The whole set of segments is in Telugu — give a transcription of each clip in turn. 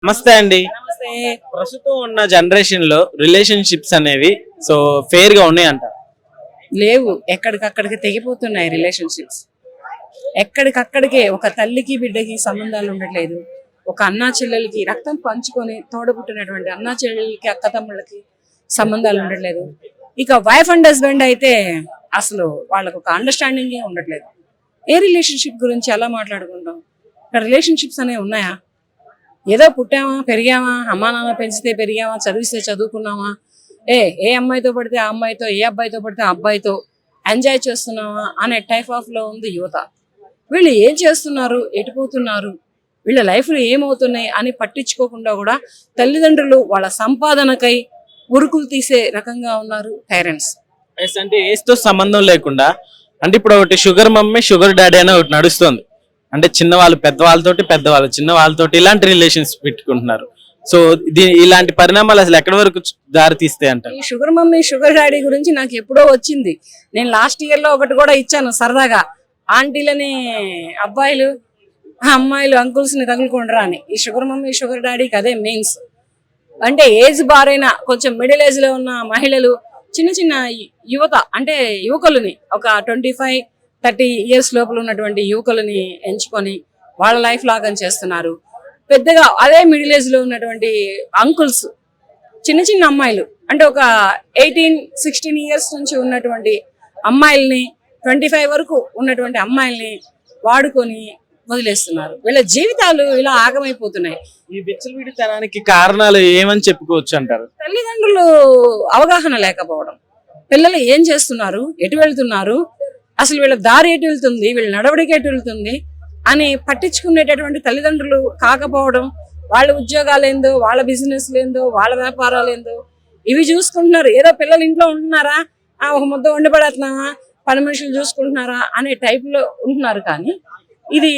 నమస్తే అండి. నమస్తే. ప్రస్తుతం ఉన్న జనరేషన్ లో రిలేషన్షిప్స్ అనేవి సో ఫెయిర్ గా ఉన్నాయంట. లేవు, ఎక్కడికక్కడికి తెగిపోతున్నాయి రిలేషన్షిప్స్. ఎక్కడికక్కడికే ఒక తల్లికి బిడ్డకి సంబంధాలు ఉండట్లేదు. ఒక అన్నా చెల్లెలకి రక్తం పంచుకొని తోడబుట్టినటువంటి అన్నా చెల్లెలకి అక్క తమ్ముళ్ళకి సంబంధాలు ఉండట్లేదు. ఇక వైఫ్ అండ్ హస్బెండ్ అయితే అసలు వాళ్ళకు ఒక అండర్స్టాండింగ్ ఉండట్లేదు. ఏ రిలేషన్షిప్ గురించి ఎలా మాట్లాడుకుంటాం? ఇక్కడ రిలేషన్షిప్స్ అనేవి ఉన్నాయా? ఏదో పుట్టామా, పెరిగామా, అమ్మా నాన్న పెంచితే పెరిగామా, చదివిస్తే చదువుకున్నామా, ఏ అమ్మాయితో పడితే ఆ అమ్మాయితో, ఏ అబ్బాయితో పడితే ఆ అబ్బాయితో ఎంజాయ్ చేస్తున్నామా అనే టైప్ ఆఫ్ లో ఉంది యువత. వీళ్ళు ఏం చేస్తున్నారు, ఎటుపోతున్నారు, వీళ్ళ లైఫ్లో ఏమవుతున్నాయి అని పట్టించుకోకుండా కూడా తల్లిదండ్రులు వాళ్ళ సంపాదనకై ఉరుకులు తీసే రకంగా ఉన్నారు పేరెంట్స్. అంటే ఏజ్ తో సంబంధం లేకుండా, అంటే ఇప్పుడు ఒకటి షుగర్ మమ్మీ షుగర్ డాడీ అని ఒకటి నడుస్తుంది. అంటే చిన్నవాళ్ళు పెద్దవాళ్ళతోటి, పెద్దవాళ్ళు చిన్న వాళ్ళతోటి ఇలాంటి రిలేషన్స్ పెట్టుకుంటున్నారు. సో ఇలాంటి పరిణామాలు అసలు ఎక్కడి వరకు దారి తీస్తాయి అంట? ఈ షుగర్ మమ్మీ షుగర్ డాడీ గురించి నాకు ఎప్పుడో వచ్చింది. నేను లాస్ట్ ఇయర్ లో ఒకటి కూడా ఇచ్చాను సరదాగా. ఆంటీలని అబ్బాయిలు, అమ్మాయిలు అంకుల్స్ ని తగులుకుంటారా అని. ఈ షుగర్ మమ్మీ షుగర్ డాడీకి అదే మీన్స్. అంటే ఏజ్ బారైన కొంచెం మిడిల్ ఏజ్ లో ఉన్న మహిళలు, చిన్న చిన్న యువత అంటే యువకులని, ఒక 25-30 years లోపల ఉన్నటువంటి యువకులని ఎంచుకొని వాళ్ళ లైఫ్ లాగం చేస్తున్నారు. పెద్దగా అదే మిడిల్ ఏజ్ లో ఉన్నటువంటి అంకుల్స్ చిన్న చిన్న అమ్మాయిలు అంటే ఒక 18-16 years నుంచి ఉన్నటువంటి అమ్మాయిల్ని, 25 వరకు ఉన్నటువంటి అమ్మాయిల్ని వాడుకొని వదిలేస్తున్నారు. వీళ్ళ జీవితాలు ఇలా ఆగమైపోతున్నాయి. ఈ విచ్చలవిడితనానికి కారణాలు ఏమని చెప్పుకోవచ్చు అంటారు? తల్లిదండ్రులు అవగాహన లేకపోవడం. పిల్లలు ఏం చేస్తున్నారు, ఎటు వెళ్తున్నారు, అసలు వీళ్ళ దారి ఎటు వెళ్తుంది, వీళ్ళ నడవడికి ఎటు వెళ్తుంది అని పట్టించుకునేటటువంటి తల్లిదండ్రులు కాకపోవడం. వాళ్ళ ఉద్యోగాలు ఏందో, వాళ్ళ బిజినెస్ ఏందో, వాళ్ళ వ్యాపారాలు ఏందో ఇవి చూసుకుంటున్నారు. ఏదో పిల్లలు ఇంట్లో ఉంటున్నారా, ఒక ముద్ద వండి పడేస్తున్నామా, పని మనుషులు చూసుకుంటున్నారా అనే టైప్లో ఉంటున్నారు. కానీ ఇది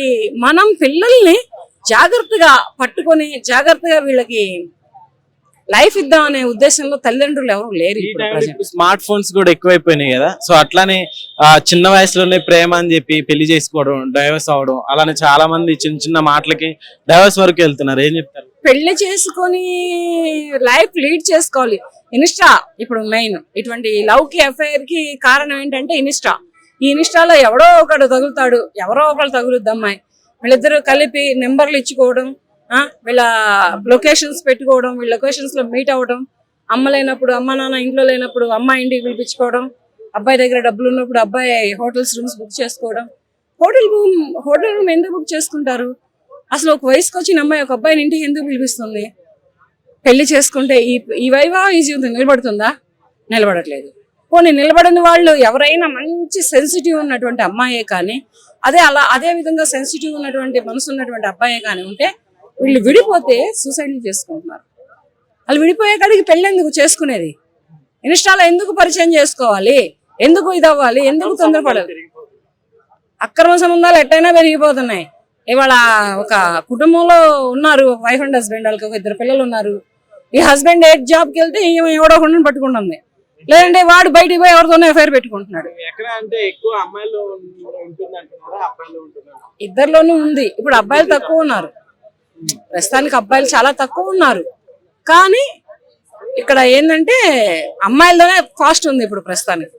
మనం పిల్లల్ని జాగ్రత్తగా పట్టుకొని జాగ్రత్తగా వీళ్ళకి లైఫ్ ఇద్దాం అనే ఉద్దేశంలో తల్లిదండ్రులు ఎవరు లేరు. స్మార్ట్ ఫోన్స్ కూడా ఎక్కువైపోయినాయి కదా, సో అట్లానే చిన్న వయసులోనే ప్రేమ అని చెప్పి పెళ్లి చేసుకోవడం, డైవర్స్ అవడం, అలానే చాలా మంది చిన్న చిన్న మాటలకి డైవర్స్ వరకు వెళ్తున్నారు. ఏం చెప్తారు? పెళ్లి చేసుకొని లైఫ్ లీడ్ చేసుకోవాలి. ఇన్స్టా ఇప్పుడు మెయిన్. ఇటువంటి లవ్ కి అఫైర్ కి కారణం ఏంటంటే ఇన్స్టా. ఈ ఇన్స్టాలో ఎవడో ఒకడు తగులుతాడు, ఎవరో ఒకళ్ళు తగులుద్ది అమ్మాయి. వీళ్ళిద్దరూ కలిపి నెంబర్లు ఇచ్చుకోవడం, వీళ్ళ లొకేషన్స్ పెట్టుకోవడం, వీళ్ళ లొకేషన్స్ లో మీట్ అవ్వడం, అమ్మ లేనప్పుడు, అమ్మ నాన్న ఇంట్లో లేనప్పుడు అమ్మాయి ఇంటికి పిలిపించుకోవడం, అబ్బాయి దగ్గర డబ్బులు ఉన్నప్పుడు అబ్బాయి హోటల్స్ రూమ్స్ బుక్ చేసుకోవడం. హోటల్ రూమ్ ఎందుకు బుక్ చేసుకుంటారు? అసలు ఒక వయసుకు వచ్చిన అమ్మాయి ఒక అబ్బాయిని ఇంటికి ఎందుకు పిలిపిస్తుంది? పెళ్లి చేసుకుంటే ఈ వైవాహిక జీవితం నిలబడుతుందా? నిలబడట్లేదు. పోనీ నిలబడని వాళ్ళు ఎవరైనా మంచి సెన్సిటివ్ ఉన్నటువంటి అమ్మాయే కానీ, అదే విధంగా సెన్సిటివ్ ఉన్నటువంటి మనసు ఉన్నటువంటి అబ్బాయే కానీ ఉంటే వీళ్ళు విడిపోతే సూసైడ్లు చేసుకుంటున్నారు. వాళ్ళు విడిపోయే కాడికి పెళ్ళి ఎందుకు చేసుకునేది? ఇన్స్టాలో ఎందుకు పరిచయం చేసుకోవాలి, ఎందుకు ఇదవ్వాలి, ఎందుకు తొందరపడాలి? అక్రమ సంబంధాలు ఎట్టయినా పెరిగిపోతున్నాయి. ఇవాళ ఒక కుటుంబంలో ఉన్నారు, వైఫ్ అండ్ హస్బెండ్, వాళ్ళకి ఒక 2 పిల్లలు ఉన్నారు. ఈ హస్బెండ్ జాబ్కి వెళ్తే ఎవడో కొండను పట్టుకుంటుంది, లేదంటే వాడు బయటికి పోయి ఎవరితోనే అఫైర్ పెట్టుకుంటున్నాడు. ఇద్దరిలోనూ ఉంది. ఇప్పుడు అబ్బాయిలు తక్కువ ఉన్నారు, ప్రస్తుతానికి అబ్బాయిలు చాలా తక్కువ ఉన్నారు. కానీ ఇక్కడ ఏంటంటే అమ్మాయిల్లోనే ఫాస్ట్ ఉంది ఇప్పుడు ప్రస్తుతానికి.